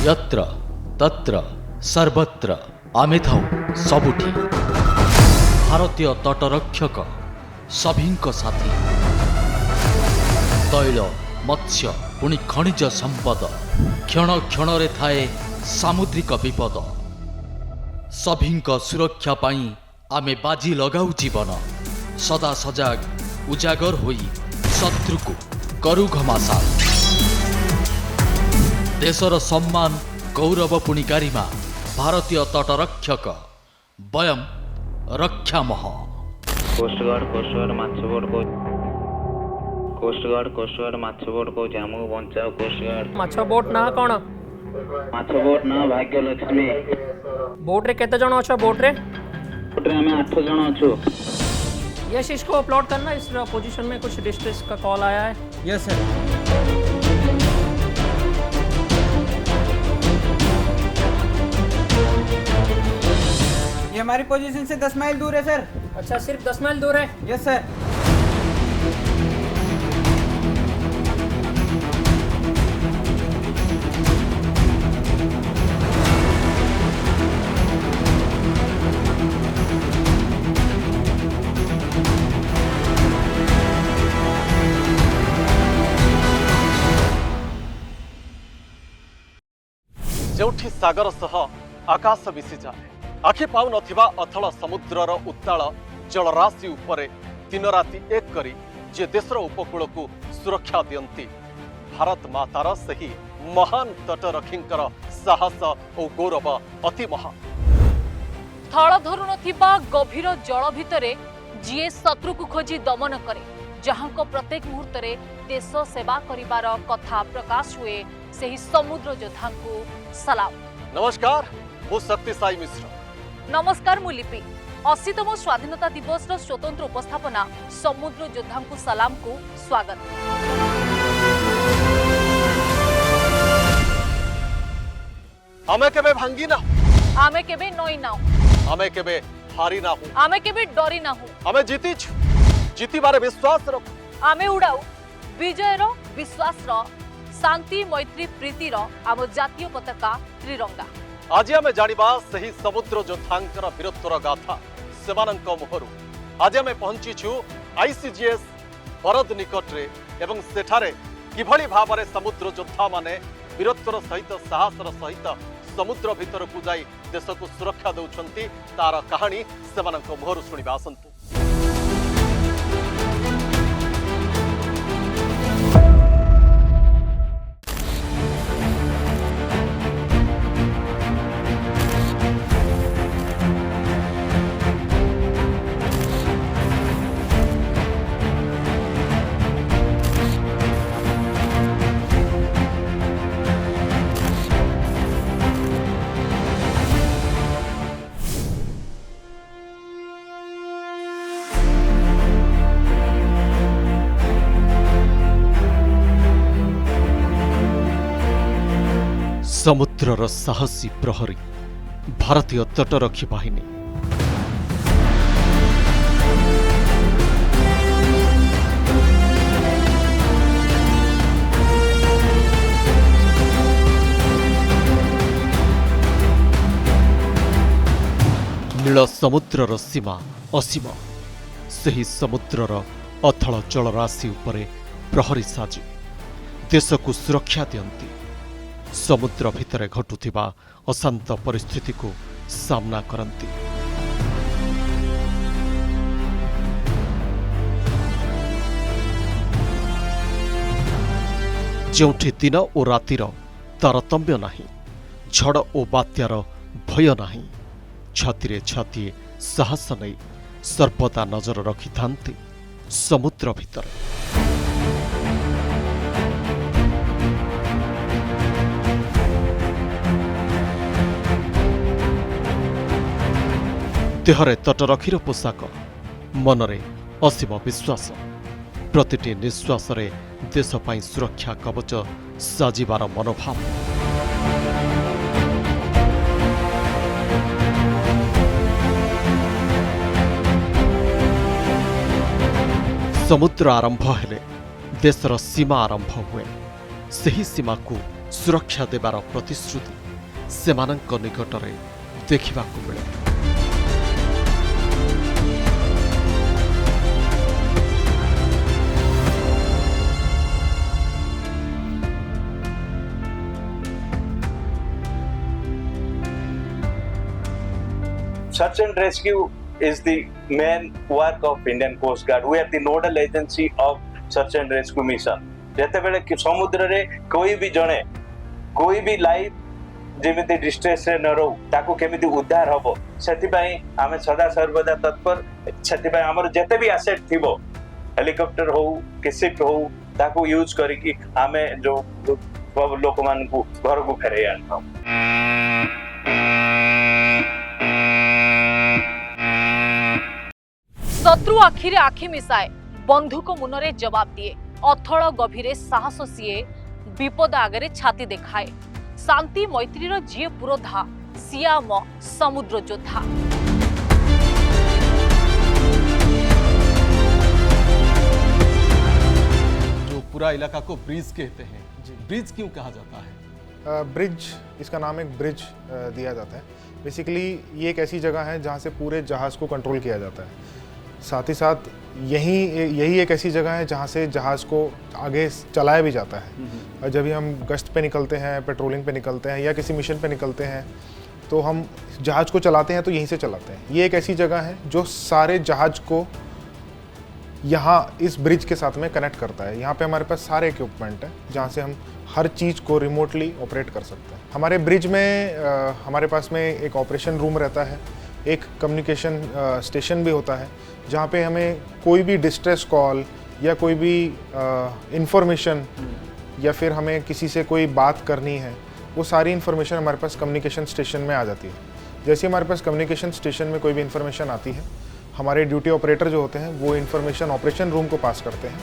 यत्र तत्र सर्वत्र आमे थाउ सबुठी भारतीय तटरक्षक सभिंक साथी तैल मत्स्य पुणी खनिज संपद क्षण क्षण रे थाए सामुद्रिक विपद सभिंक सुरक्षा पाई आमे बाजी लगाऊ जीवन सदा सजाग उजागर होई शत्रु को करू घमासाल देशर सम्मान गौरव पुणी गारिमा भारतीय तटरक्षक वयम रक्षामः। कोस्टगार्ड माछबोट को कोस्टगार्ड माछबोट को जामु बंचाओ कोस्टगार्ड माछ बोट ना कौन माछबोट ना भाग्यलक्ष्मी बोट रे केते जण अछ बोट रे हमें 8 जण अछु। यस इसको अपलोड करना। इस पोजीशन में कुछ डिस्ट्रेस का कॉल आया है। Yes sir. ये हमारी पोजीशन से 10 माइल दूर है सर। अच्छा सिर्फ 10 माइल दूर है। Yes sir. जोठी सागर सह आकाश मिशी जाए आखि पाउ नथिबा अथल समुद्रर उत्ताल जलराशि उपरे दिन राति एक करी जे देशर उपकूल को सुरक्षा दियंती भारत मातार सही महान तटरक्षींकर साहस और गौरव अति महान। थल धरु नथिबा गभीर जल भितरे जीए शत्रु को खोजी दमन करे जहांको प्रत्येक मुहूर्त रे देश सेवा करिबार कथा प्रकाश हुए सही समुद्र योद्धा को सलाम। नमस्कार मु शक्ति साई मिश्र। नमस्कार मु लिपि। 80तम स्वाधीनता दिवस रो स्वतंत्र उपस्थापना समुद्र योद्धा को सलाम को स्वागत। आमे केबे भांगी ना आमे केबे नई ना आमे केबे हारी ना हूं आमे केबे डरी ना हूं आमे जीती जीतीबारे विश्वास रख आमे उड़ाऊ विजयर विश्वास रो शांति मैत्री प्रीतिर आम जातीय पताका त्रिरंगा। आज आमे जानिबा सही समुद्र योद्धांकर वीरत्वर गाथा सेमानंक मुहरु। आज आमे पहुंचीछु आईसीजीएस बरद निकट रे एवं सेठारे किभली भाबरे समुद्र योद्धा माने वीरत्वर सहित साहसर सहित समुद्र भितर को जाई देश को सुरक्षा दउछंती तार कहानी सेमानंक मुहरु सुनिबा आसंतु। समुद्रर साहसी प्रहरी भारतीय तटरक्षी बाहिनी। नील समुद्रर सीमा असीम सही समुद्रर अथल जलराशि उपरे प्रहरी साजी देश को सुरक्षा दियंती समुद्र भितरे घटुथिबा अशांत परिस्थिति को सामना करती। जोठी दिन और रातिर तारतम्य नाही झड़ और बात्यार भय नाही छाती छाती साहस नहीं सर्वदा नजर रखि थांती समुद्र भितरे। देहरे तटरक्षीर पोशाक मनरे असीम विश्वास प्रतिटी निश्वास रे देश पाई सुरक्षा कवच साजिबार मनोभाव। समुद्र आरंभ हेले देशर सीमा आरंभ हुए। सही सीमा को सुरक्षा देवार प्रतिश्रुति सेमानंक निकटरे देखिबाकु मिले। Search and rescue is the main work of Indian Coast Guard. We are the nodal agency of search and rescue mission. जेते बेले कि समुद्र रे कोई भी जणे कोई भी लाइफ जेमिति डिस्ट्रेस रे न रहू ताको केमिति उद्धार हबो सेति पई आमे सदा सर्वदा तत्पर सेति पई हमर जेते भी एसेट थिबो हेलीकॉप्टर हो कि शिप हो ताको यूज करी कि आमे जो लोक मान को घर को फेरे आनथाऊ। शत्रु आखिरे आखि मिसाए बंधुक मुनरे जवाब दिए अथल गभीरे साहस सीए विपद आगरे छाती देखाए शांति मैत्रीर जीए पुरोधा सियाम समुद्र योद्धा। जो पूरा इलाका को ब्रिज कहते हैं, ब्रिज क्यों कहा जाता है? ब्रिज, इसका नाम एक ब्रिज दिया जाता है। बेसिकली ये एक ऐसी जगह है जहाँ से पूरे जहाज़ को कंट्रोल किया जाता है। साथ ही साथ यही एक ऐसी जगह है जहाँ से जहाज़ को आगे चलाया भी जाता है। जब भी हम गश्त पे निकलते हैं, पेट्रोलिंग पे निकलते हैं या किसी मिशन पे निकलते हैं तो हम जहाज़ को चलाते हैं तो यहीं से चलाते हैं। ये एक ऐसी जगह है जो सारे जहाज़ को यहाँ इस ब्रिज के साथ में कनेक्ट करता है। यहाँ पे हमारे पास सारे इक्विपमेंट हैं जहाँ से हम हर चीज़ को रिमोटली ऑपरेट कर सकते हैं। हमारे ब्रिज में हमारे पास में एक ऑपरेशन रूम रहता है, एक कम्युनिकेशन स्टेशन भी होता है जहाँ पे हमें कोई भी डिस्ट्रेस कॉल या कोई भी इंफॉर्मेशन या फिर हमें किसी से कोई बात करनी है वो सारी इन्फॉर्मेशन हमारे पास कम्युनिकेशन स्टेशन में आ जाती है। जैसे हमारे पास कम्युनिकेशन स्टेशन में कोई भी इन्फॉर्मेशन आती है, हमारे ड्यूटी ऑपरेटर जो होते हैं वो इन्फॉर्मेशन ऑपरेशन रूम को पास करते हैं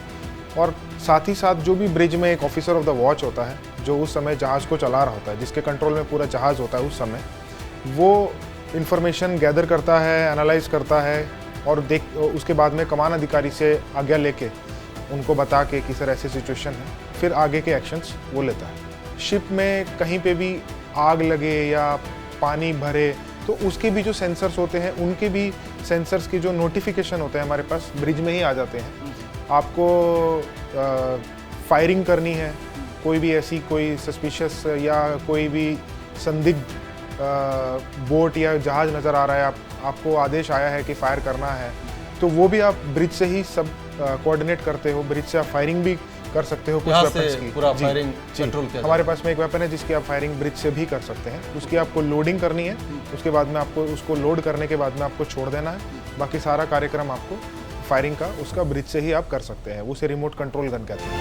और साथ ही साथ जो भी ब्रिज में एक ऑफिसर ऑफ द वॉच होता है जो उस समय जहाज़ को चला रहा होता है, जिसके कंट्रोल में पूरा जहाज़ होता है, उस समय वो इन्फॉर्मेशन गैदर करता है, एनालाइज करता है और उसके बाद में कमान अधिकारी से आज्ञा लेके उनको बता के कि सर ऐसी सिचुएशन है, फिर आगे के एक्शंस वो लेता है। शिप में कहीं पे भी आग लगे या पानी भरे तो उसके भी जो सेंसर्स होते हैं उनके भी सेंसर्स की जो नोटिफिकेशन होते हैं हमारे पास ब्रिज में ही आ जाते हैं। आपको फायरिंग करनी है, कोई भी ऐसी कोई सस्पिशियस या कोई भी संदिग्ध बोट या जहाज़ नज़र आ रहा है, आपको आदेश आया है कि फायर करना है, तो वो भी आप ब्रिज से ही सब कोऑर्डिनेट करते हो। ब्रिज से आप फायरिंग भी कर सकते हो कुछ वेपन्स की। पूरा फायरिंग कंट्रोल किया हमारे पास में एक वेपन है जिसकी आप फायरिंग ब्रिज से भी कर सकते हैं। उसकी आपको लोडिंग करनी है, उसके बाद में आपको उसको लोड करने के बाद में आपको छोड़ देना है। बाकी सारा कार्यक्रम आपको फायरिंग का उसका ब्रिज से ही आप कर सकते हैं। उसे रिमोट कंट्रोल गन कहते हैं।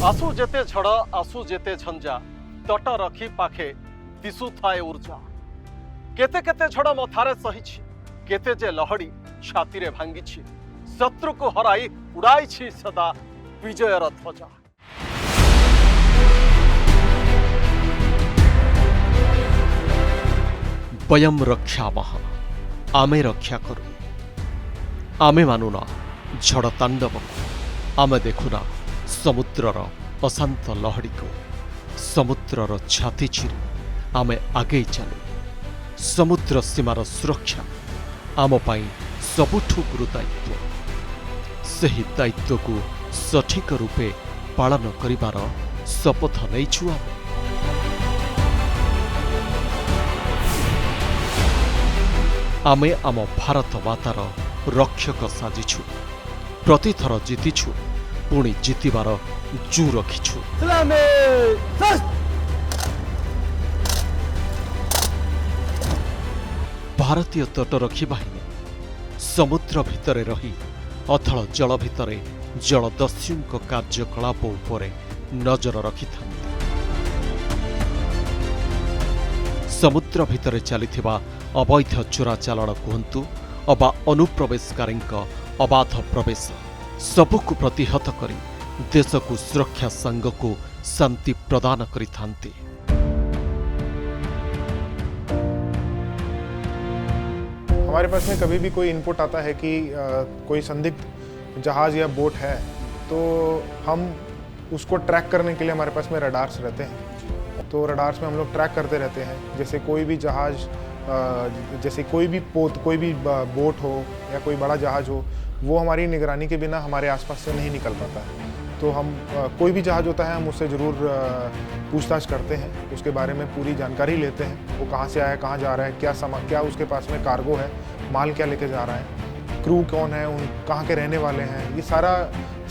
आसु जेते झड़ आसु जेते झंझा तट रखी पाखे दिशु थाए ऊर्जा केते केते झड़ मथारे सहिछि केते जे लहड़ी छाती रे भांगिछि शत्रु को हराई उड़ाइछि सदा विजयर ध्वजा। वयम रक्षामः आमे रक्षा करू आमे मानुना झड़ तांडव आमे देखुना समुद्रर अशांत लहड़ी को समुद्रर छाती चिरी आमे आगे चलू। समुद्र सीमार सुरक्षा आम पाई सबुठु गुरु दायित्व। सही दायित्व को सठिक रूपे पालन करिबार शपथ नैछु आमे। आमे आम भारत मातार रक्षक साजिछु, प्रतिथर जीतिछु, पुणी जीतिबार जू रखिछु। भारतीय तटरक्षी बाहिनी समुद्र भितरे रही अथल जल भितरे जलदस्युଙ୍କ କାର୍ଯ୍ୟକଳାପ ଉପରେ नजर रखिथाନ୍ତି। समुद्र भितरे चलिथिबा अवैध चोराचालाण कुहंतु अबा अनुप्रवेशकारीଙ୍କ अबाध प्रवेश सबुकु प्रतिहत करी देश को सुरक्षा संघ को शांति प्रदान करिथाନ୍ତି। हमारे पास में कभी भी कोई इनपुट आता है कि कोई संदिग्ध जहाज़ या बोट है, तो हम उसको ट्रैक करने के लिए हमारे पास में रडार्स रहते हैं। तो रडार्स में हम लोग ट्रैक करते रहते हैं। जैसे कोई भी जहाज़, जैसे कोई भी बोट हो या कोई बड़ा जहाज़ हो, वो हमारी निगरानी के बिना हमारे आसपास से नहीं निकल पाता है। तो हम कोई भी जहाज़ होता है हम उससे ज़रूर पूछताछ करते हैं, उसके बारे में पूरी जानकारी लेते हैं। वो कहाँ से आया, कहाँ जा रहा है, क्या उसके पास में कार्गो है, माल क्या लेके जा रहा है, क्रू कौन है, उन कहाँ के रहने वाले हैं, ये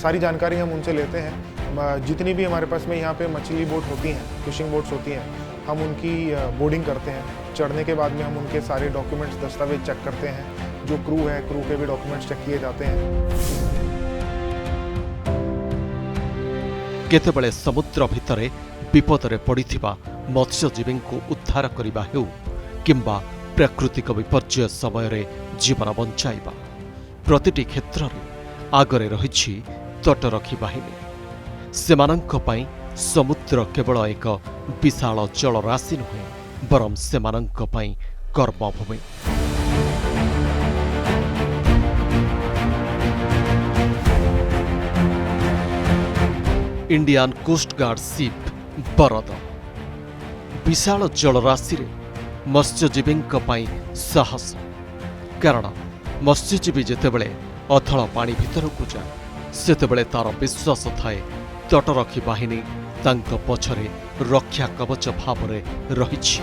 सारी जानकारी हम उनसे लेते हैं। जितनी भी हमारे पास में यहाँ पे मछली बोट होती हैं, फिशिंग बोट्स होती हैं, हम उनकी बोर्डिंग करते हैं। चढ़ने के बाद में हम उनके सारे डॉक्यूमेंट्स, दस्तावेज चेक करते हैं। जो क्रू है, क्रू के भी डॉक्यूमेंट्स चेक किए जाते हैं। केतेबेले समुद्र भितरे विपदरे पड़िथिबा मत्स्यजीवी को उद्धार करबा हेउ किंबा प्राकृतिक विपर्यय समय जीवन बंचाइबा, प्रतिटी क्षेत्र में आगरे रहिछि तटरक्षी बाहिनी। सेमानंक पई समुद्र केवल एक विशाल जलराशि नुहे, बरम सेमानंक पई कर्मभूमि। इंडियन कोस्ट गार्ड शिप बरद विशाल जलराशि मत्स्यजीवी साहस। कारण मत्स्यजीवी जेतेबेले अथल पानी भितरकू जाए सेतेबेले तार विश्वास थाए तटरक्षी बाहिनी तांक पछरे रक्षा कवच भावरे रहिछि।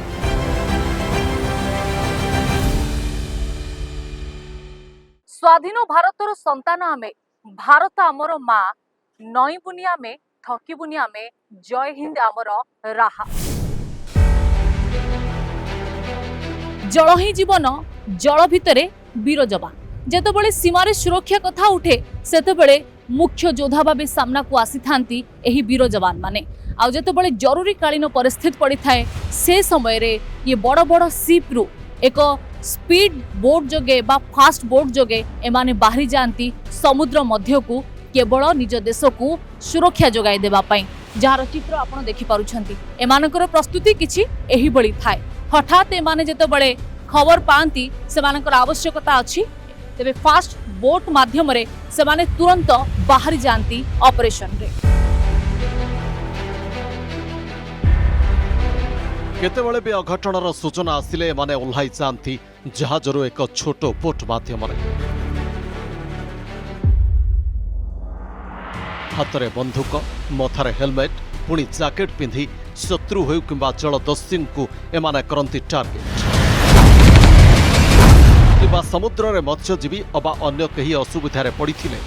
स्वाधीन भारतर संतान आमे, भारत आमर माँ, नई बुनिया में थकी बुनिया में जय हिंद आमर राहा। जल ही जीवन, जल भितरे वीर जवान। जेतेबेले सीमारे सुरक्षा कथा उठे सेतेबेले मुख्य योद्धा भावे सामना को आसी थांती एही वीर जवान माने। आ जेतेबेले जरूरी कालीन परिस्थिति पड़ी थाए से समय रे ये बड़ बड़ शिप रु एक स्पीड बोट जोगे बा फास्ट बोट जोगे एमाने बाहरी जाती समुद्र मध्य को केवल निज देश को सुरक्षा जोगाई देबा पई। जार चित्र आपण देखि पारुछंती। एमानकर प्रस्तुति किछि एही बळी थाए। हठात एमाने जेतेबेले खबर पांती सेमानकर आवश्यकता अछि, तेबे फास्ट बोट माध्यम रे सेमाने तुरंत बाहरी जाती ऑपरेशन रे। केतेबेले भी अघटनर सूचना आसिले एमाने ओल्हाई जाती जहाजरू एक छोट बोट माध्यम रे। हाथरे बंधुक, मथारे हेलमेट, पुणी जैकेट पिंधि शत्रु हो किंबा जलदस्यु को एमाने करंती टार्गेट। किंबा समुद्र रे मत्स्यजीवी अबा अन्य कहीं असुविधारे पड़िथिले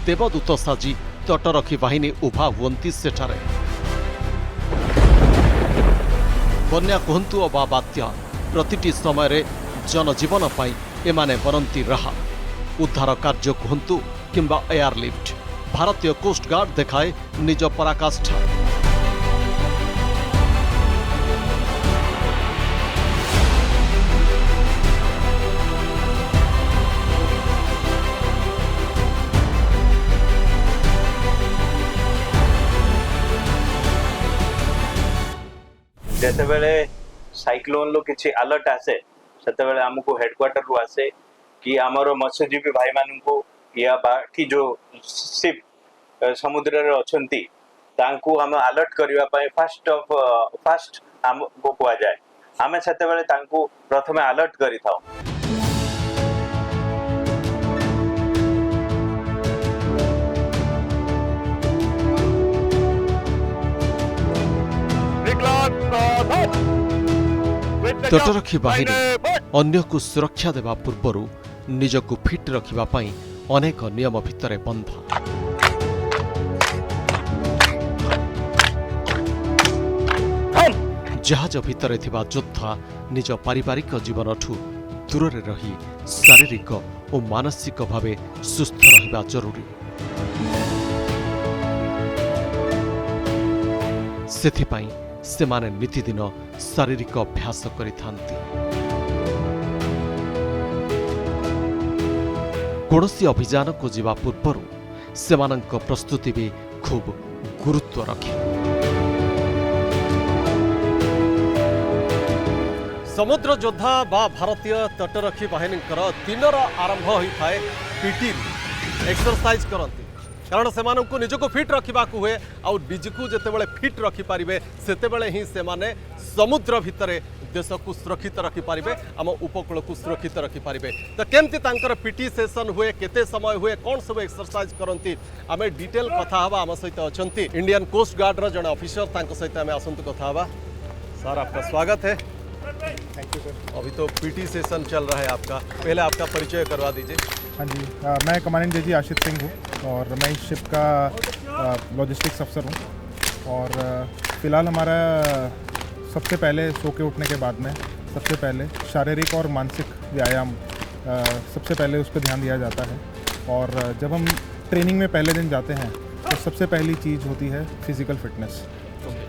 देवदूत साजी तटरक्षी बाहिनी उभा हुअंती सेठारे। बन्या कहंतु अबा बात्या, प्रतिटी समय जनजीवन पाई एमाने बनंती राहा। उद्धार कार्य कहंतु किंबा एयरलिफ्ट, भारतीय कोस्ट गार्ड देखाए निज पराकाष्ठा। जेतेबेले साइक्लोन लो किछि अलर्ट आसे सेतेबेले हमको हेडक्वार्टर रु आसे कि हमरो मत्स्यजीवी भाई माननको या बाकी जो शिप समुद्र रे अछंती तांको हम अलर्ट करिवा पय फास्ट हमको कुआ जाए। हमें सेतेबेले तांको प्रथमे अलर्ट करि थाओ। तटरक्षी बाहिनी अन्य को सुरक्षा देवा पूर्वरु निजको फिट रखिबा पई अनेक नियम भितरे बंधा। जहाज भितरे थिबा योद्धा निज पारिवारिक जीवनठू दूर रही शारीरिक और मानसिक भावे सुस्थ रहिबा जरूरी। सेथिपाई सेमाने नितिदिन शारीरिक अभ्यास करिथांती। कौनसी अभियान को जीवा पूर्वरु सेमानंक प्रस्तुति भी खूब गुरुत्व रखे। समुद्र योद्धा बा भारतीय तटरक्षी बाहिनी दिनर आरंभ होता है पीटी एक्सरसाइज करती कारण से निजको फिट रखा हुए आउ निजको जितेबाला फिट रखिपारे से ही से समुद्र भितर देश को सुरक्षित रखिपारे आम उपकूल को सुरक्षित रखिपारे तो केमती तांकर पीटी सेशन हुए केते समय हुए कौन सब एक्सरसाइज करती आम डिटेल कथा हवा आम सहित अच्छा इंडियन कोस्ट गार्ड जड़े ऑफिसर सहित आम आसतु कथा हवा। सर आपका स्वागत है। Thank you sir. अभी तो पीटी सेशन चल रहा है आपका, पहले आपका परिचय करवा दीजिए। हाँ जी, मैं कमांडेंट जेजी आशित सिंह हूँ और मैं इस शिप का लॉजिस्टिक्स अफसर हूँ। और फ़िलहाल हमारा सबसे पहले सो के उठने के बाद में सबसे पहले शारीरिक और मानसिक व्यायाम सबसे पहले उस पर ध्यान दिया जाता है। और जब हम ट्रेनिंग में पहले दिन जाते हैं तो सबसे पहली चीज़ होती है फिज़िकल फिटनेस।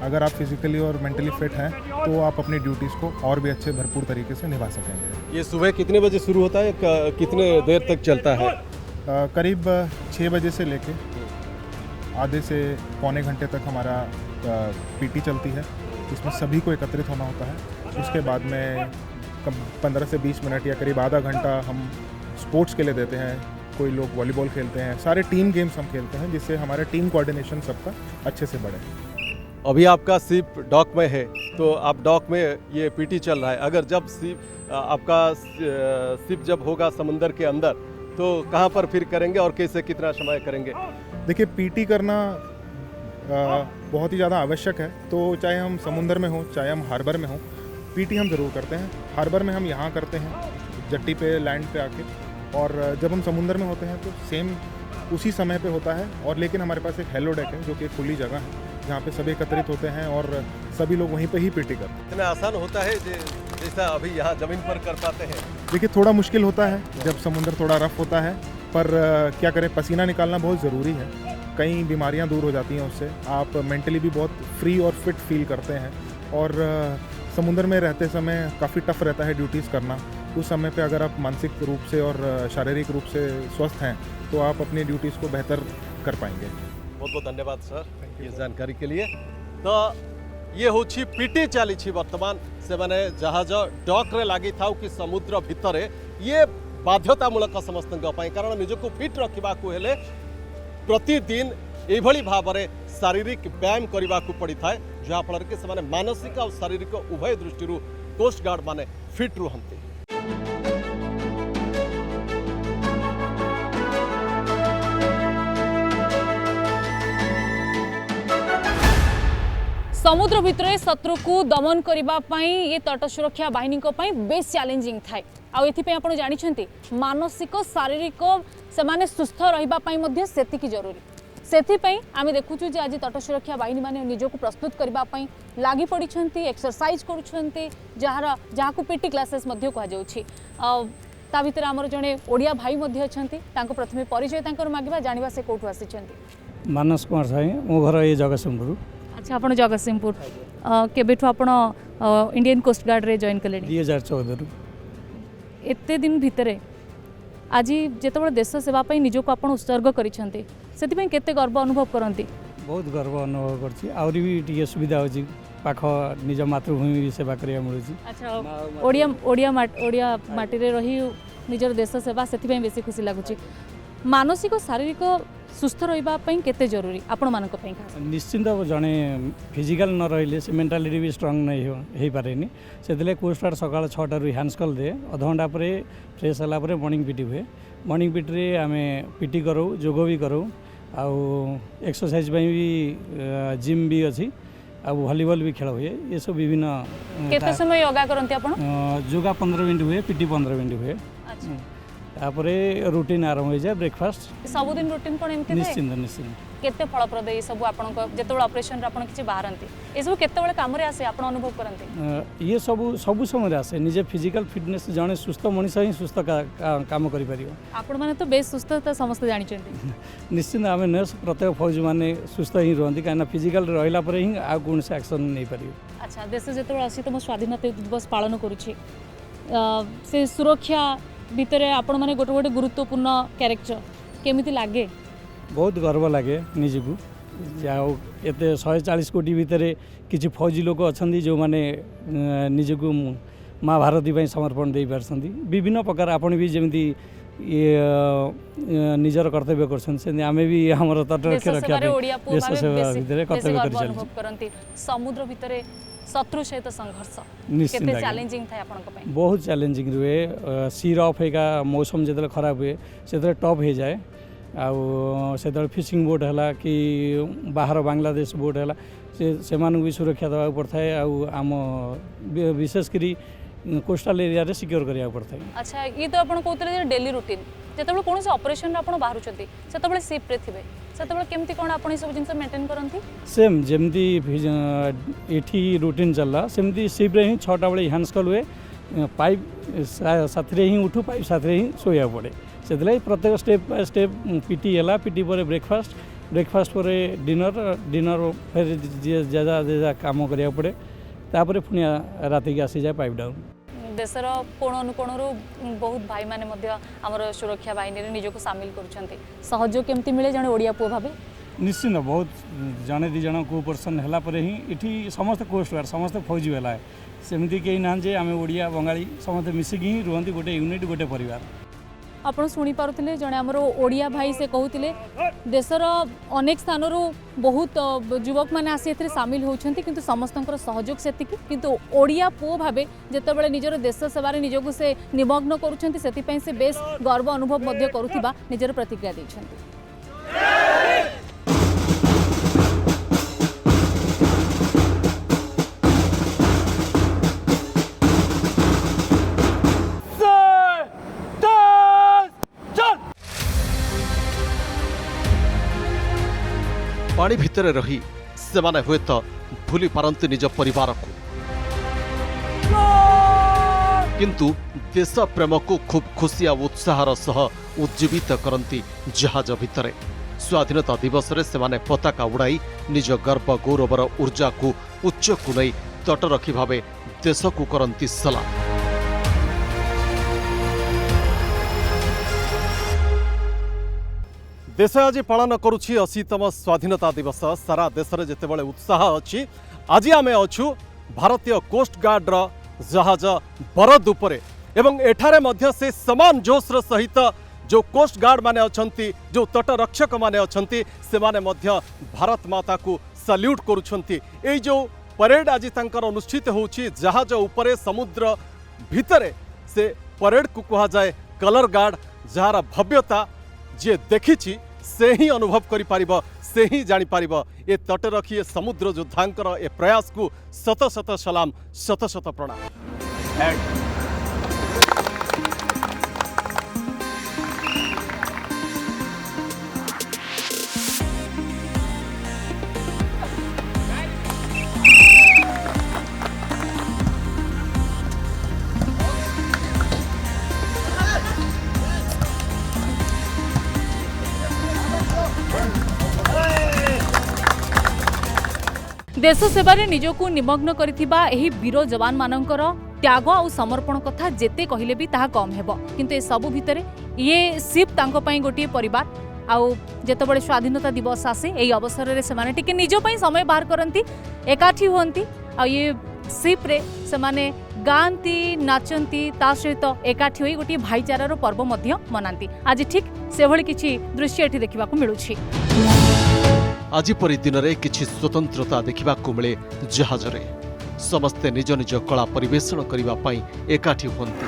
अगर आप फिजिकली और मेंटली फिट हैं तो आप अपनी ड्यूटीज़ को और भी अच्छे भरपूर तरीके से निभा सकेंगे। ये सुबह कितने बजे शुरू होता है, कितने देर तक चलता है? करीब 6 बजे से लेके आधे से पौने घंटे तक हमारा पीटी चलती है। इसमें सभी को एकत्रित होना होता है। उसके बाद में 15 से 20 मिनट या करीब आधा घंटा हम स्पोर्ट्स के लिए देते हैं। कोई लोग वॉलीबॉल खेलते हैं, सारे टीम गेम्स हम खेलते हैं जिससे हमारा टीम कोऑर्डिनेशन सबका अच्छे से बढ़े। अभी आपका शिप डॉक में है तो आप डॉक में ये पीटी चल रहा है। अगर जब शिप आपका शिप जब होगा समुंदर के अंदर तो कहाँ पर फिर करेंगे और कैसे कितना समय करेंगे? देखिए, पीटी करना बहुत ही ज़्यादा आवश्यक है। तो चाहे हम समुंदर में हों चाहे हम हार्बर में हों, पीटी हम ज़रूर करते हैं। हार्बर में हम यहाँ करते हैं जट्टी पे लैंड पे आके, और जब हम समुंदर में होते हैं तो सेम उसी समय पे होता है। और लेकिन हमारे पास एक हेलो डेक है जो कि एक खुली जगह है जहाँ पे सभी एकत्रित होते हैं और सभी लोग वहीं पे ही पीटी करते हैं। इतना आसान होता है जैसा अभी यहाँ ज़मीन पर कर पाते हैं? देखिए, थोड़ा मुश्किल होता है जब समुंदर थोड़ा रफ होता है, पर क्या करें, पसीना निकालना बहुत ज़रूरी है। कई बीमारियां दूर हो जाती हैं उससे। आप मेंटली भी बहुत फ्री और फिट फील करते हैं। और समुंदर में रहते समय काफ़ी टफ रहता है ड्यूटीज़ करना। उस समय पे अगर आप मानसिक रूप से और शारीरिक रूप से स्वस्थ हैं तो आप अपनी ड्यूटीज़ को बेहतर कर पाएंगे। बहुत बहुत धन्यवाद सर ये जानकारी के लिए। तो ये हूँ पीटी चली बर्तमान से मैंने जहाज डॉक रे लगी था कि समुद्र भितर ये बाध्यतामूलक समस्त कारण निजको फिट रखा प्रतिदिन यही भाव में शारीरिक व्यायाम करने को पड़ी था, जहाँफल कि से मानसिक और शारीरिक उभय दृष्टि कोस्ट गार्ड माने फिट रुहंती। समुद्र भितर शत्रु को दमन करने ये तट सुरक्षा बाहिनी बेस चैलेंजिंग थाए। आप जानते मानसिक शारीरिक से सुस्थ रही से जरूरी। से आम देखु आज तट सुरक्षा बाहिनी माने निजको प्रस्तुत करने लगी पड़ी, एक्सरसाइज करा को पीटी क्लासेस कह भितर आमर जड़े ओडिया भाई अच्छा प्रथम परिचय मांगा जाना से कौटू आसी। मानस कुमार साई, मो घर ये जगतसिंहपुर। अच्छा, आप जगतसिंहपुर केबेठु आपण इंडियन कोस्ट गार्ड रे जॉइन कले? 2014। एते दिन भितरे आज जेतबे देश सेवा पई निजको आपण उत्सर्ग करिसंते सेति केते गर्व अनुभव करंती? बहुत गर्व अनुभव करछि। आउरी भी टिके सुविधा होछि, पाख निज मातृभूमि सेवा करिया मिलुछि। अच्छा, ओडिया माटी रे रही निजर देश सेवा सेति बेसी खुशी लागुछि। मानसिक शारीरिक सुस्थ रही केते जरूरी आपण मानक पई? निश्चिंत जड़े फिजिकल न रही से मेंटालिटी भी स्ट्रंग नहीं हो पारे। से कोस्ट गार्ड सकाल 6 हैंड्स कल दे, अध घंटा पर फ्रेश है मॉर्निंग पीटी हुए। मॉर्निंग पीटी आम पीटी करूँ, जोग भी करूँ, आउ एक्सरसाइज भी जिम भी अच्छी, आ वॉलीबॉल भी खेल हुए। ये सब विभिन्न। केते समय योगा करंती आपण? योगा 15 मिनट हुए, पीटी 15 मिनट हुए। तापरे रूटीन आरंभ हो जाए। ब्रेकफास्ट सबुदिन रूटीन कोन एमती? निश्चिंत निश्चिंत। केते फलप्रद ये सब आपण जेतेबेले ऑपरेशन रे आपण किछि बाहरंती ए सब केतेबेले काम रे आसे आपण अनुभव करंती? ये सब समय आसे। निजे फिजिकल फिटनेस जने सुस्थ मनीष ही सुस्थ काम करि परियो। आपण माने तो बेस सुस्थ त समस्त जानि चंती। निश्चिंत आमे नर्स प्रत्येक फौज माने सुस्थ ही रहंती, काना फिजिकल रहला पर ही आ कोन से एक्शन नै परियो। अच्छा, देश जेतेबेले आसी तम स्वाधीनता दिवस पालन करूछि, से सुरक्षा भितर आपण माने गोटे गोटे गुरुत्वपूर्ण कैरेक्टर केमिति लागे? बहुत गर्व लगे निजको। जाओ एते 140 कोटी भितर किसी फौजी लोक अच्छा जो माने निजको माँ भारती ପାଇଁ समर्पण ଦେଇ ପାରୁଛନ୍ତି ବିଭିନ୍ନ ପ୍ରକାର ଆପଣ ବି ଯେମିତି ନିଜର କର୍ତ୍ତବ୍ୟ କରୁଛନ୍ତି ସେମିତି ଆମେ ବି ଆମର ତଟରକ୍ଷା ରକ୍ଷା ପାଇଁ ଦେଶ ସେବା ଭିତରେ କର୍ତ୍ତବ୍ୟ କରି ଚାଲିଛୁ କରନ୍ତି ସମୁଦ୍ର ଭିତରେ शत्रु सहित संघर्ष निश्चित चैलेंजिंग था आपन को बहुत चैलेंजिंग रुए सी रफ हेका मौसम जो खराब हुए से टफ हो जाए आउ फिशिंग बोट है कि बाहर बांग्लादेश बोट है से भी सुरक्षा देवा पड़ता है आम विशेषकर कोस्टल एरिया रे सिक्योर करिया पड़ता है। अच्छा ये तो आपण कहते डेली रूटीन जेतेबेले कोनोसी ऑपरेशन आपण बाहरुचंती सेतेबेले शिप रे थिबे सेतेबेले केमती कोन आपण सब जिंस मेंटेन करंती सेम जेमती एठी रूटीन चलला सेमती शिप रे ही 6टा बेले हैंडस्कल हुए पाइप साथरे ही उठू पाइप साथरे ही सोया पड़े सेतले प्रत्येक स्टेप बाय स्टेप पीटी हला पीटी पर ब्रेकफास्ट पर डिनर फिर जे काम करिया पड़े तापर पुणी राति की आसी जाए पाइप डाउन देशर कोण अनुकोणरू बहुत भाई माने मध्य आमर सुरक्षा बाहिनी निजको सामिल करुछंती सहयोग केमती मिले जने ओडिया पुओ भाबे निश्चित बहुत जने दी जन को पर्सन हला पर ही इठी समस्त कोस्ट गार्ड समस्त फौजी हला सेमती केही ना जे आमे ओडिया बंगाली समस्त मिसिकी ही रुहंती गोटे यूनिट गोटे परिवार आपण शुणी पारुथिले जने हमरो ओडिया भाई से कहूतिले देशर अनेक स्थानरू बहुत युवक माने आसी एथरे सामिल होउछंती किंतु समस्तंकर सहयोग सेतिकी किंतु ओडिया पो भाबे जेतेबेले निजर देश सेवारे निजको से निमग्न करूछंती सेति पई से बेस गर्व अनुभव मध्य करूथिबा निजर प्रतिक्रिया दैछंती। पानी भितरे रही सेमाने हुए तो भूली पारंती निज परिवार को किंतु देश प्रेम को खूब खुशी और उत्साहर सह उज्जीवित करती जहाज भितरे स्वाधीनता दिवस रे सेमाने पताका उड़ाई निज गर्व गौरवर ऊर्जा को उच्च को नहीं तटरक्षी भावे देश को करती सलाम। देश आज पालन करुछि 80तम स्वाधीनता दिवस सारा देश में जितेबाला उत्साह अच्छी आज आम अच्छु भारतीय कोस्ट गार्ड रा जहाज बरद उपरे एवं एठारे मध्य से समान जोश सहित जो कोस्ट गार्ड माने अछंती जो तटरक्षक माने अछंती से माने मध्य भारत माता को सल्यूट करुछंती। ए जो परेड आज तांकर अनुष्ठित होउछि जहाज उपरे समुद्र भितरे से परेड को कहा जाए कलर गार्ड जार भव्यता जे देखिछि से ही अनुभव करि पारिबो से ही जानि पारिबो ए तटरक्षी समुद्र योद्धांकर ए प्रयास को शत शत सलाम शत शत प्रणाम। देश सेवारे निजको निमग्न करिथिबा एही वीर जवान मानकर त्याग और समर्पण कथा जेते कहिले भी ताहा कम हेबो किंतु ए सब भितरे ये शिप तांको पई गोटे परिवार आउ जेतेबेले स्वाधीनता दिवस आसे एही अवसर रे सेमाने टिके निजो पई समय बाहर करंती एकाठी होंती आ ये शिप रे सेमाने गांती नाचंती ता सहित एकाठी होई गोटे भाईचारार पर्व मध्य मनांती आज ठीक से भली किछि दृश्य एठी देखिबाकू मिलुछि। आज परी दिन में किछि स्वतंत्रता देखा मिले जहाज रे समस्ते निज निज कला परिवेषण करिबा पई एकाठी होंती।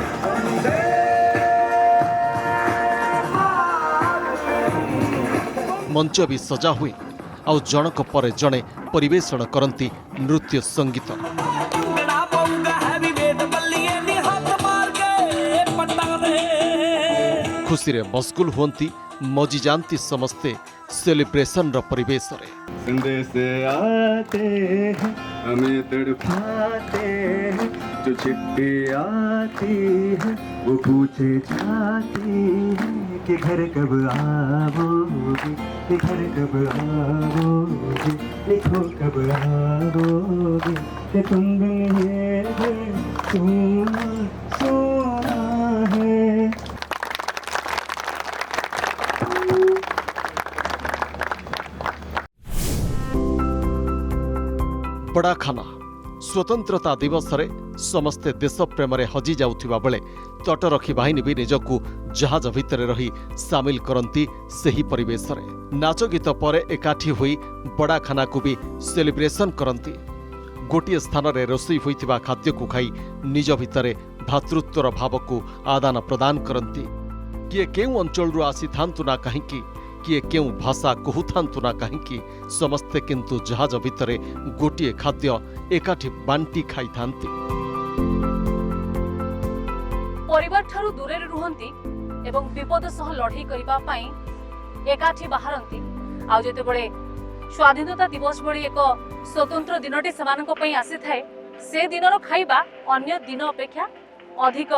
मंच भी सजा हुए आउ जनक पर जड़े परिवेषण करती नृत्य संगीत खुशी रे मशगुल होंती मजी जानती समस्ते सेलिब्रेशन र परिवेश रे। संदेश आते हैं हमें तड़पाते हैं जो चिट्ठी आती है वो पूछे जाती है कि घर कब आओगे कि घर कब आओगे लिखो कब आओगे कि तुम बिन ये सोना है। बड़ा खाना स्वतंत्रता दिवस रे समस्ते देश प्रेम रे हजि जाउथिबा बेले तटरक्षी बाहिनी भी निजकू जहाज भितर रही सामिल करती सही परिवेश रे नाच गीत पर एकाठी हुई बड़ा खाना को भी सेलिब्रेशन करती गोटे स्थान रे रोषई होइथिबा खाद्य को खाई निज भितरे भातृत्वर भाव को आदान प्रदान करती किए केउ अंचल आसी थांतु ना कहीं किए केउ भाषा कहूथांतु ना कहीं समस्ते किंतु जहाज भितरे गोटे खाद्य एकाठी बांटी खाई थांती परिवार ठारू दूरे रुहंती एवं विपद सह लड़ाई करिबा पई एकाठी बाहरंती आ जेते बळे स्वाधीनता दिवस भली एक स्वतंत्र दिनटे सेमानक पई आसी थाए से दिनर खाइबा अन्य दिन अपेक्षा अधिक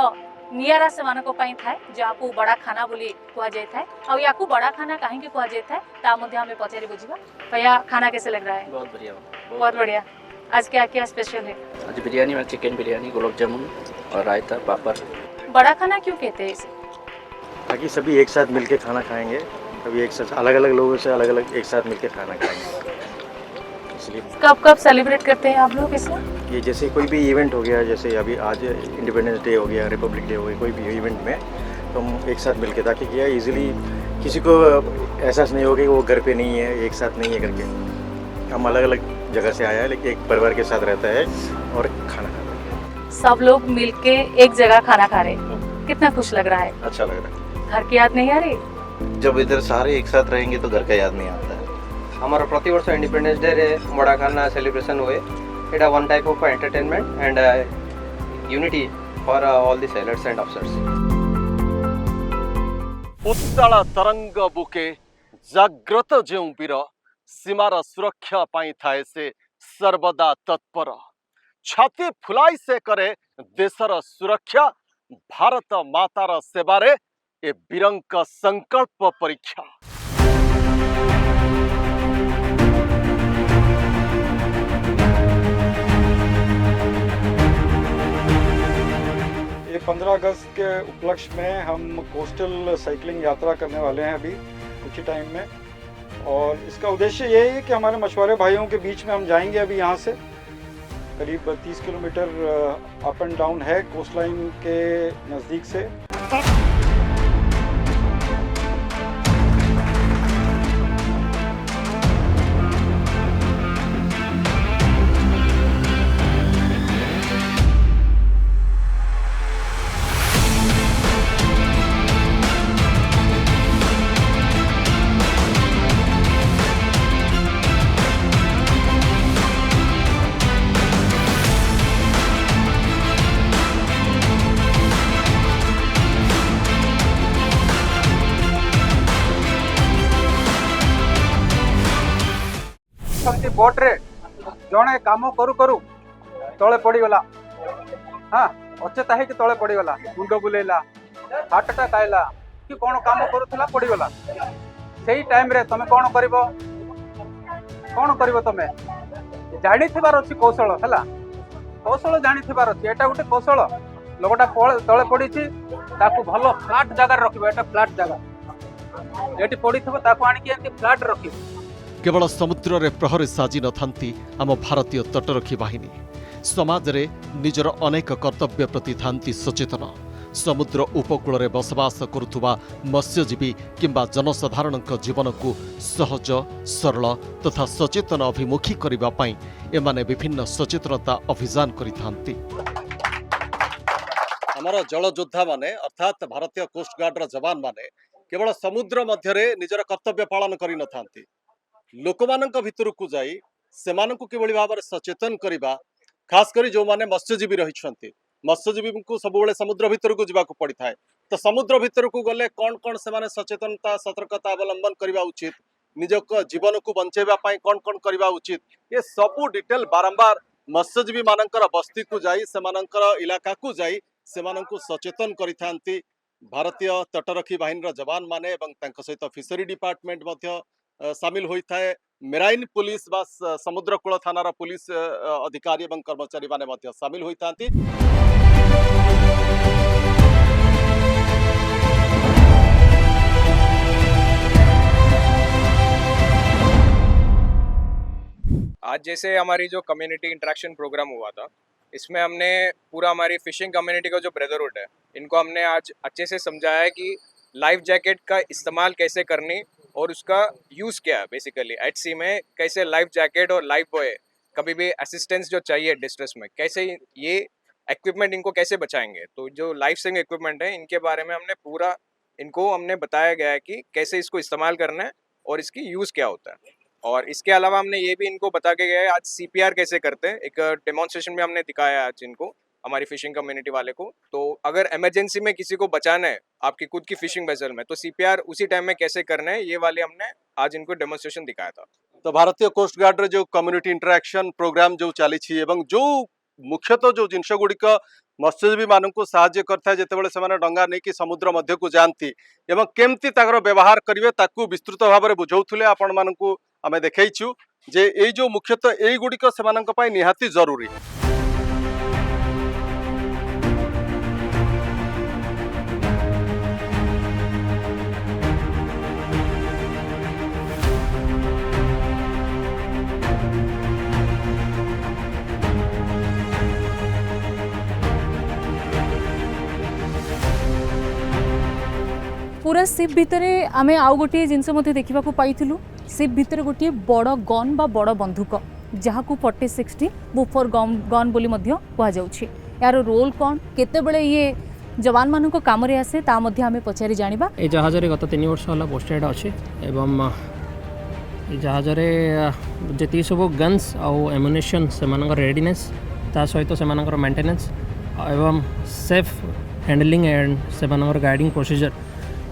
नियारा सेमानक पई थाए जाकू बड़ा खाना बोली कुआ जाय थाए आ याकू बड़ा खाना काहे के कुआ जाय थाए ता मध्ये हमें पचारी बुझिबा भैया खाना कैसे लग रहा है? बहुत बढ़िया। आज क्या क्या स्पेशल है? आज बिरयानी में चिकन बिरयानी, गुलाब जामुन और रायता, पापड़। बड़ा खाना क्यों कहते हैं इसे? ताकि सभी एक साथ मिलके खाना खाएंगे, कभी एक साथ अलग अलग लोगों से अलग अलग एक साथ मिलके खाना खाएंगे, इसलिए। कब कब सेलिब्रेट करते हैं आप लोग इसे? ये जैसे कोई भी इवेंट हो गया, जैसे अभी आज इंडिपेंडेंस डे हो गया, रिपब्लिक डे हो गया, कोई भी इवेंट में तो हम एक साथ मिलके, ताकि क्या इजीली किसी को एहसास नहीं होगा कि वो घर पे नहीं है, एक साथ नहीं है करके। हम अलग अलग जगह से आया है लेकिन एक परिवार के साथ रहता है और खाना खाता है। सब लोग मिलके एक जगह खाना खा रहे हैं, कितना खुश लग रहा है? अच्छा लग रहा है। घर की याद नहीं आ रही? जब इधर सारे एक साथ रहेंगे तो घर का याद नहीं आता है। हमारा प्रति वर्ष इंडिपेंडेंस डे रे बड़ा खाना सेलिब्रेशन हुए, इटा one type of entertainment and unity for all the sailors and officers. उत्ताल तरंग बुके जाग्रत जेउ वीर सीमार सुरक्षा पाई थाए से सर्वदा तत्पर, छाती फुलाई से करे देशर सुरक्षा, भारत मातार सेवारे ए वीरंक संकल्प परीक्षा। ये 15 अगस्त के उपलक्ष्य में हम कोस्टल साइकिलिंग यात्रा करने वाले हैं अभी कुछ ही टाइम में, और इसका उद्देश्य यही है कि हमारे मछुआरे भाइयों के बीच में हम जाएंगे। अभी यहाँ से करीब 30 किलोमीटर अप एंड डाउन है कोस्ट लाइन के नज़दीक से। बोट रे जड़े काम करू करू तले पड़गला, हाँ अचेता है कि तले पड़गला, मुंड बुलेला, हार्ट अटैक आइला कि कौन काम करूला पड़गला। से टाइम रे तमे कौन करिवो तमे जानी थिबार अछि कौशल हैला, कौशल जानी थिबार अछि। एटा गोटे कौशल, लोकटा तले पड़ी ताकू भलो फ्लैट जगह रखिबो। एटा फ्लैट जगह एटी पड़ी थबो ताकू आनी के एंती फ्लैट रखिबो। केवल समुद्र रे प्रहरी साजी नथांती आम भारतीय तटरक्षी बाहिनी, समाज रे निजर अनेक कर्तव्य प्रति थांती सचेतन। समुद्र उपकूल रे बसवास करुथुबा मत्स्यजीवी किंबा जनसाधारण जीवन को सहज सरल तथा सचेतन अभिमुखी करबा पई एमाने विभिन्न सचेतनता अभियान करिथांती। हमर जल योद्धा माने अर्थात भारतीय कोस्ट गार्ड रा जवान माने केवल समुद्र मध्य रे निजर कर्तव्य पालन करि नथांती, लोकमानंक भितरकू जाई सेमानंकु किभଳି भाବରେ सचेतन करिबा, खास करी जो माने मत्स्यजीवी रहिछंती, मत्स्यजीवी को सबुबले समुद्र भितरकू जिबाकू पड़ी थाए। तो समुद्र भितरकू गले कौन कौन से सचेतनता सतर्कता अवलंबन करबा उचित, निजक जीवन को बंचेबा पई कौन कौन करबा उचित, ये सबू डिटेल बारंबार मत्स्यजीवी मानकर बस्ती को जाई सेमानकर इलाका को जाई सेमानंकु सचेतन करिथांती भारतीय तटरक्षी बाहिनी जवान माने एवं तांको सहित फिशरी डिपार्टमेंट मध्य सामिल होता है। मेराइन पुलिस बा समुद्रकूल थानार पुलिस अधिकारी एवं कर्मचारी माने मध्य सामिल होता। आज जैसे हमारी जो कम्युनिटी इंटरेक्शन प्रोग्राम हुआ था, इसमें हमने पूरा हमारी फिशिंग कम्युनिटी का जो ब्रदरहुड है, इनको हमने आज अच्छे से समझाया है कि लाइफ जैकेट का इस्तेमाल कैसे करनी और उसका यूज़ क्या है। बेसिकली एट सी में कैसे लाइफ जैकेट और लाइफ बॉय कभी भी असिस्टेंस जो चाहिए डिस्ट्रेस में, कैसे ये इक्विपमेंट इनको कैसे बचाएंगे। तो जो लाइफ सेविंग इक्विपमेंट है इनके बारे में हमने बताया गया है कि कैसे इसको इस्तेमाल करना है और इसकी यूज़ क्या होता है। और इसके अलावा हमने ये भी इनको बता के गया है आज CPR कैसे करते हैं, एक डेमोन्स्ट्रेशन भी हमने दिखाया है आज इनको, हमारी फिशिंग कम्युनिटी वाले को। तो अगर इमरजेंसी में किसी को बचाना है आपकी खुद की फिशिंग वेसल में, तो CPR उसी टाइम में कैसे करना है, ये वाले हमने आज इनको डेमोन्स्ट्रेशन दिखाया था। तो भारतीय कोस्ट गार्ड रे जो कम्युनिटी इंटरेक्शन प्रोग्राम जो चली एवं जो मुख्यतः जो जिनस गुड़िक मत्स्यजीवी मानक साहाय्य करता है जितेबाला से डंगा नहीं कि समुद्र मध्य को जाती एवं केमती व्यवहार करेंगे ताकू विस्तृत भाव में बुझाऊले आपण मानू आम देखु जे ये जो मुख्यतः यही गुड़िक से निहाती जरूरी। पूरा सिप भितर आम आउ गोटे जिनस देखा पाइलु। सिप भितर गोटे बड़ गन बा बड़ बंधुक जहाँ 40-60 बुफर गन बोली कहुच्छे। यार रोल कौन केतेबेले ये जवान मान काम आसे ता आम पचारि जानिबा। ए जहाज गत 3 वर्ष होला पोस्टेड अच्छे एवं जहाज जी सब गन्स आउ एमुनेशन से रेडीनेस ता सहित से मेंटेनेंस एवं सेफ हैंडलिंग एंड से गाइडिंग प्रोसीजर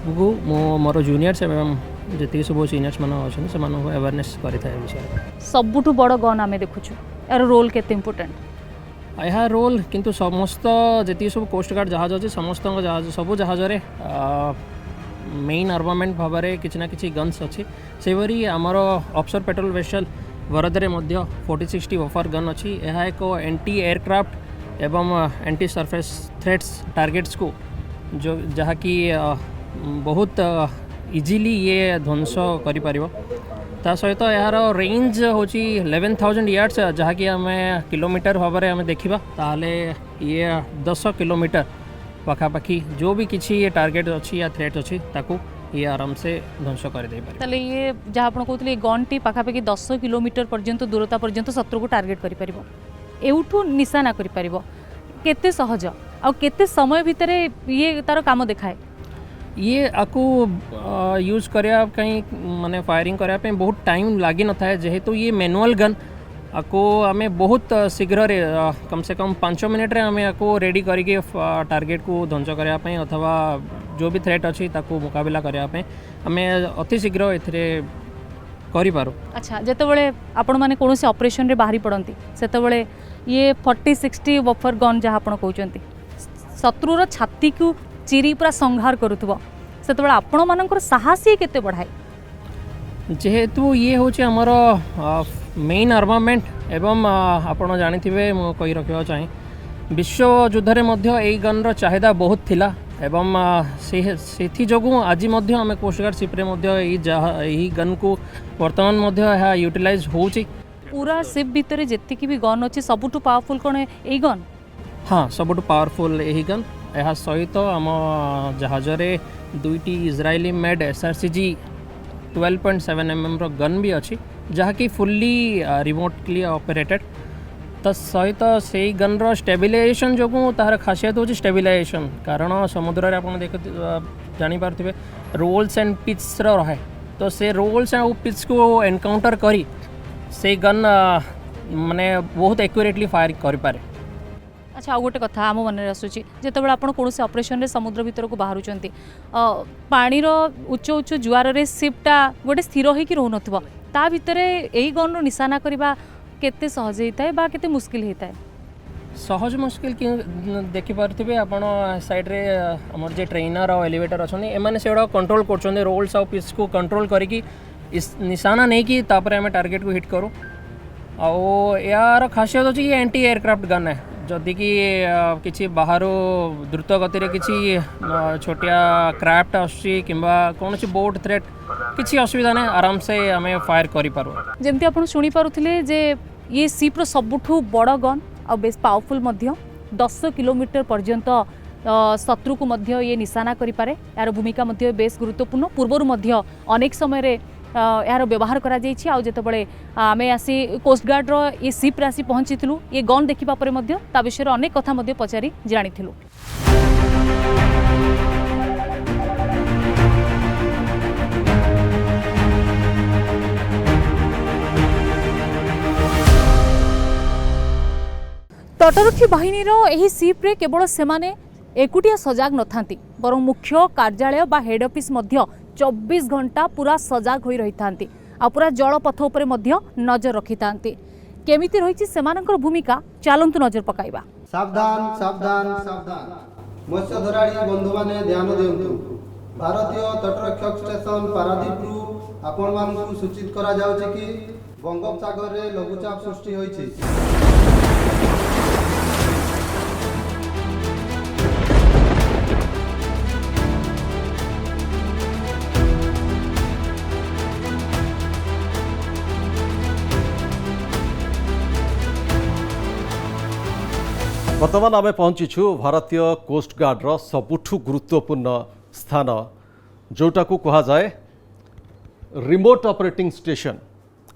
को मोर जूनियर्स एवं जी सब सीनियर्स अच्छे से अवेयरनेस करें। सबुठु बड़ गन आम देखु यार रोल केते इम्पोर्टेंट यह रोल किंतु समस्त जी सब कोस्ट गार्ड जहाज अच्छे समस्त सब जहाज मेन आर्मामेंट भाव में किसी ना कि गन्स अच्छी से भरी आमर ऑफशोर पेट्रोल वेसल वरदे 40-60 बफर गन अच्छी। यह एक एंटी एयरक्राफ्ट एवं एंटी सरफेस थ्रेट्स टारगेट्स को जो जहाँ कि बहुत इजीली ये ध्वंस कर सहित यार रेंज हूँ 11,000 यार्ड्स जहाँ कि आम किलोमीटर भाव में आम देखा ताले ये 10 किलोमीटर पाखापाखी जो भी किसी ये टारगेट अच्छी या थ्रेट अच्छी ताकू ये आराम से ध्वंस कर दे पारे। ताले ये जहाँ आप कहते गन टी पाखापाखी 10 किलोमीटर पर्यंत दूरता पर्यंत शत्रु को टार्गेट कर एवठू निशाना कर केते सहज आ केते समय भितर ये तार काम देखाए। ये आपको यूज करिया कहीं माने फायरिंग करने बहुत टाइम लगी न था जेहेतु ये मैनुअल गन आपको आम बहुत शीघ्र कम से कम 5 मिनट आम आपको रेडी करके टारगेट को ध्वंस करने अथवा जो भी थ्रेट अच्छी ताको मुकाबला करने आम अति शीघ्र ए करूँ। अच्छा जितेबाला आपण मैंने कौन से ऑपरेशन रे बाहरी पड़ती से ये 40-60 बफर गन जहाँ आप कहते शत्रुर छाती को चिरी पूरा संहार करुथबो से आपण मानकर साहस केते बढ़ाए जेहेतु ये हूँ आमर मेन आर्मामेंट एवं आपण जानिथिबे मु कहि रखिबा चाहे विश्व युद्ध रे मध्य एई गन रो चाहिदा बहुत थिला एवं से जोगु आज मध्य आम कोस्ट गार्ड शिप रे मध्य एई गन को वर्तमान मध्य यूटिलाइज होउची। पूरा शिप भितर जेतिकी भी गन अच्छे सबुठु पावरफुल कौन एई गन। हाँ सबुठु पावरफुल यही गन। यह सहित आम जहाज दुईटी इजराइली मेड SRCG 12.7 mm रो गन भी अच्छी जहाँ कि फुल्ली रिमोटली ऑपरेटेड तो सहित से गन रो स्टेबिलाइजेशन जो तार खासियत हूँ स्टेबिलाइजेशन कारण समुद्र में आप देख जानीपारे रोल्स एंड पिच रहे तो से रोल्स एंड पिच को एनकाउंटर करी से गन माने बहुत एक्यूरेटली फायर कर पारे। अच्छा गोटे कथा आम मन आसूँ जिते आप कौन से ऑपरेशन रे समुद्र भीतर को बाहर पानीर उच्च उच्च जुआर सिप्टा गोटे स्थिर होकर रोन ता भितर यही गन निशाना करवा केते सहज होता है बा केते मुश्किल होता है। सहज मुश्किल देखिपे आप साइड रे आमर जे ट्रेनर और एलिवेटर अच्छा एम से कंट्रोल कर रोल्स और पिच को कंट्रोल करके निशाना नहीं कि आम टारगेट को हिट करूँ आउ यार खासियत अच्छी ये एंटी एयरक्राफ्ट गन है जदि कि किसी बाहर द्रुत गति किसी छोटिया क्राफ्ट आसी कौन बोट थ्रेट किसी असुविधा नहीं आराम से आम फायर करूँ। जमती आप शुणी पारुथिले जे ये सीप्र सबुठू बड़ गन आ बेस पावरफुल मध्य 10 किलोमीटर पर्यंत शत्रु को मध्य ये निशाना करि पारे। यार भूमिका मध्य बेस गुरुत्वपूर्ण। पूर्वरु मध्य अनेक समय रे यार व्यवहार करा जाइछि। आ जेतेबेले आमे आसी कोस्ट गार्ड रो ये शिप रे आसी पहुंचीथिलु ये गन देखिबा परे मध्य ता विषय अनेक कथा मध्य पचारि जानिथिलु। तटरक्षी बाहिनी रो एही शिप रे केवल सेमाने एकुटिया सजाग न थांती बरं मुख्य कार्यालय बा हेड ऑफिस मध्य 24 घंटा पूरा सजाग होई रही थांती आ पूरा जलपथ उपरे मध्य नजर रखी थांती। केमिति रहिछि सेमानकर भूमिका चलंतु नजर पकाइबा। सावधान सावधान सावधान मत्स्य धराड़ी बंधु माने ध्यान दियंतु। भारतीय तटरक्षक स्टेशन पारादीपरू आपण मानकु सूचित करा जाउछि कि बंगोपसागर रे लघुचाप सृष्टि होइछि। बर्तमान आम पहुँचीछु भारतीय कोस्ट गार्ड रो सबुठु गुरुत्वपूर्ण स्थान जोटा को कहा जाए रिमोट ऑपरेटिंग स्टेशन।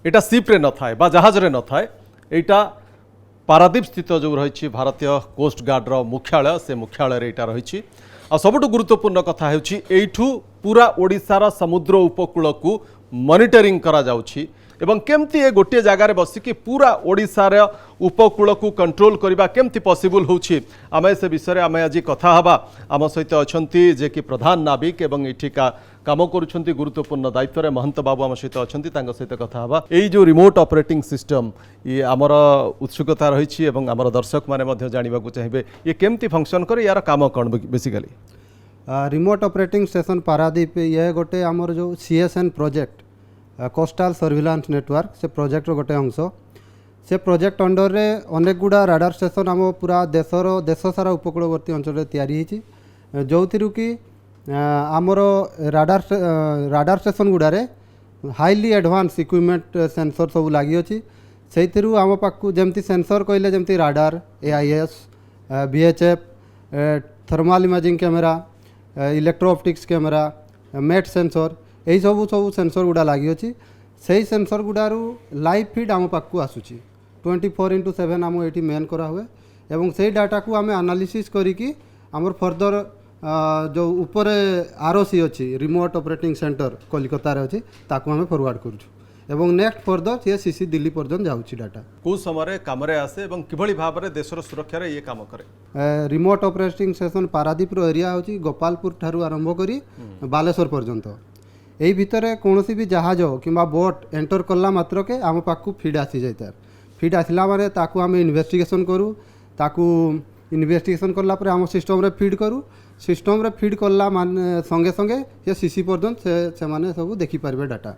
एटा शिप रे न थाए बा जहाज रे न थाए, एटा पारादीप स्थित जो रही भारतीय कोस्ट गार्ड रो मुख्यालय से मुख्यालय रे एटा रही। आ सबुठु गुरुत्वपूर्ण कथा हेउछि एठू पूरा ओडिशार समुद्र उपकूल को मॉनिटरिंग करा जाउछि एवं केमती ए गोटे जगार बसिकी पूरा ओडिशार उपकूल को कंट्रोल करबा केमती पॉसिबल होछि आमे से विषय आमे आज कथा हबा। आम सहित अछंती जे कि प्रधान नाविक एवं एठिका काम करुछंती गुरुत्वपूर्ण दायित्व रे महंत बाबू आम सहित अछंती तांग सहित कथा हबा। एई जो रिमोट ऑपरेटिंग सिस्टम ये आमर उत्सुकता रही एवं आमर दर्शक माने मध्य जानिबा को चाहिबे ये केमती फंक्शन करे यार काम कोन basically. Remote operating station Paradip ये गोटे आमर जो CSN project coastal surveillance network से प्रोजेक्ट गोटे अंश। से प्रोजेक्ट अंडर रे अनेक गुड़ा राडार स्टेशन आम पूरा देश सारा उपकूलवर्ती अंचल तैयारी होती जो कि आमर राडार स्टेशन गुड़ारे हाईली एडवांस इक्विपमेंट सेंसर सब लगी अच्छी से आम पाखु जमती सेंसर कहले जमती radar AIS VHF thermal imaging camera electro optics camera met sensor यही सब सेंसर गुड़ा लगी अच्छी से सेंसर गुड़ारू लाइव फीड आम पाखु आसूची 24/7 आम ये मेन करा हुए एवं से डाटा को आम एनालिसिस करिकी आमर फर्दर जो ऊपर ROC अच्छी रिमोट ऑपरेटिंग सेंटर कलिकता रे अच्छी ताकू आम फॉरवर्ड करूँ एवं नेक्स्ट फर्दर सी CC दिल्ली पर्यंत जाऊँगी डाटा को समय काम आसे एवं किभली भाव में देशर सुरक्षा रे ये काम करे। Remote operating station Paradip area होची गोपालपुर ठारू आरंभ करी बालेश्वर पर्यंत यही भितर कौन भी जहाज कि बोट एंटर कला मात्र के आम पाखु फीड आसी जाए। फीड आसला मारे ताकू आम इन्वेस्टिगेशन करूँ ताकू इन्वेस्टिगेशन कला पर आम सिस्टम रे फीड करूँ सिस्टम रे फीड कला मान संगे संगे ये CC पर्यंत से माने सब देखि पारबे डाटा।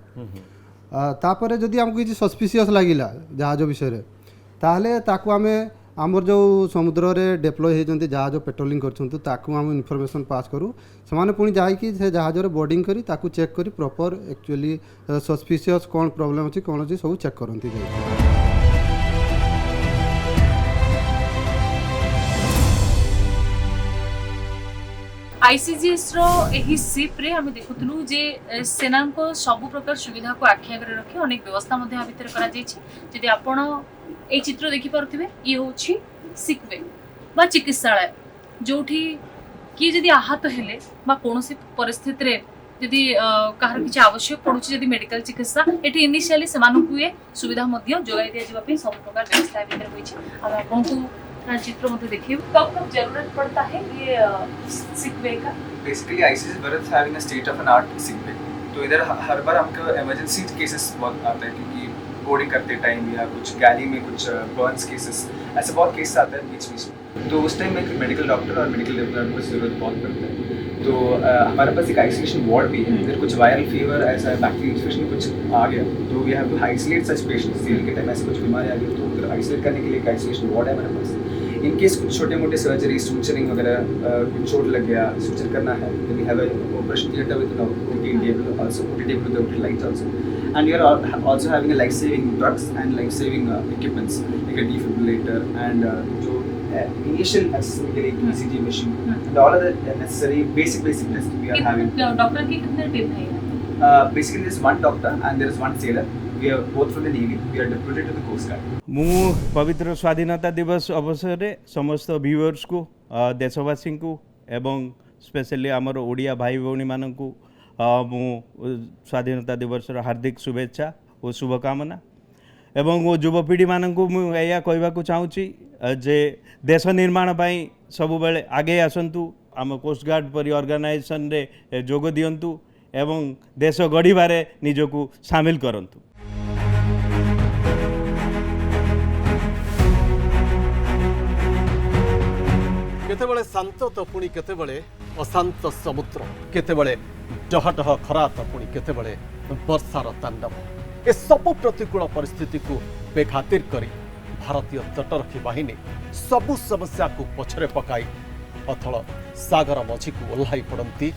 तापर जदि आमको किसी सस्पिशियस लगिला जहाज विषय ताहले ताकू आमे आमर जो समुद्र रे डिप्लॉय होती जहाज पेट्रोलिंग कर आम इनफॉरमेशन पास करूँ से पुणी जाकि से जहाज रे बोर्डिंग करी ताकू चेक करी प्रॉपर एक्चुअली सस्पिशियस कौन प्रॉब्लम अच्छी कौन अच्छी सब चेक करती। ICGS रो एही शिप रे हम देखुतलु जे सेना को सब प्रकार सुविधा को आखि आगे रखी अनेक व्यवस्था मध्ये आ भीतर करा जायछि। जदि आपण ए चित्र देखि पारथिबे ये होछि सिक बे बा चिकित्सालय जोठी कि जदि आहत हेले बा कोनोसी परिस्थिति रे जदि कहार किछ आवश्यक पड़ुछि जदि मेडिकल चिकित्सा एठी इनिशियली सेमानकु ये सुविधा मध्ये जोगाई दिया जिबा पे सब प्रकार व्यवस्था भीतर होइछि। अब आपण को चित्र मध्य देखिए कब कब जरूरत पड़ता है ये सिक बे का। Basically ICGS Bharat having a state of an art sick bay तो इधर हर बार हमको इमरजेंसी केसेस बहुत आते हैं क्योंकि बोर्डिंग करते टाइम या कुछ गैली में कुछ बर्न्स केसेस ऐसे बहुत केस आते हैं बीच बीच में तो उस टाइम एक मेडिकल डॉक्टर और मेडिकल डिपार्टमेंट की जरूरत बहुत पड़ती है। तो हमारे पास एक आइसोलेशन वार्ड भी है इधर कुछ वायरल फीवर ऐसा बैक्टीरियल इन्फेक्शन कुछ आ गया तो we have to isolate such patients season के टाइम ऐसे कुछ बीमारी आ गई तो उधर आइसोलेट करने के लिए एक आइसोलेशन वार्ड है हमारे पास। इन केस कुछ छोटे मोटे सर्जरी स्टूचरिंग वगैरह कुछ चोट लग गया स्टूचर करना है then we have a operation theater with an OT table also OT table with the OT lights also and we are also having a life saving drugs and life saving equipments like a defibrillator and जो initial assessment के लिए ECG machine and all other necessary basic tests we are having. Doctor की कितने team है? Basically there is one doctor and there is one sailor. We are both from the Navy. We are deputed to the Coast Guard. ମୁଁ पवित्र स्वाधीनता दिवस अवसर रे समस्त व्यूअर्स को देशवासी को एवं स्पेशली आमर ओडिया भाई भौणी मानन को मु स्वाधीनता दिवस हार्दिक शुभेच्छा और शुभकामना एवं वो युवपीढ़ी मानन को मु या कहबा को चाहूची जे देश निर्माण पई सब बेले आगे आसंतु आम कोस्ट गार्ड परी ऑर्गेनाइजेशन रे जोग दियंतु एवं देश गढ़िबारे निजको शामिल करंतु। केतेबेले शांत तो पुणी केतेबेले अशांत समुद्र केतेबेले डहडह खरा तो पुणी केतेबेले वर्षार तांडव ए सबु प्रतिकूल परिस्थिति को बेखातिर करी भारतीय तटरक्षी बाहिनी सबु समस्या को पछरे पकाई अथल सागर मझी को ओह्लाई पड़ती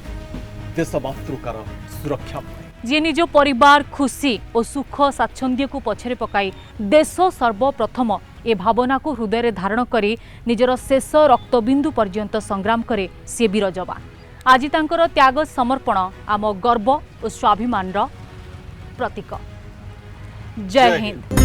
देश मातृकार सुरक्षा जी निज परिवार खुशी और सुख स्वाच्छंद्य को पछरे पकाई देश सर्वप्रथम ए भावना को हृदय धारण करी निजर शेष रक्तबिंदु पर्यंत संग्राम करे से वीर जवान आज तांकर त्याग समर्पण आम गर्व और स्वाभिमान प्रतीक। जय Hind.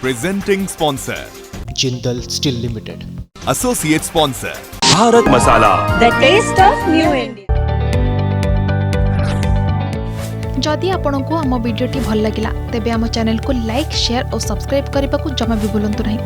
Presenting sponsor Jindal Steel Limited. Associate sponsor Bharat Masala. The taste of New India. जदि आपंक आम भिडी भल लगा तेब आम चैनल को लाइक शेयर और सब्सक्राइब करने को जमा भी भूलु नहीं।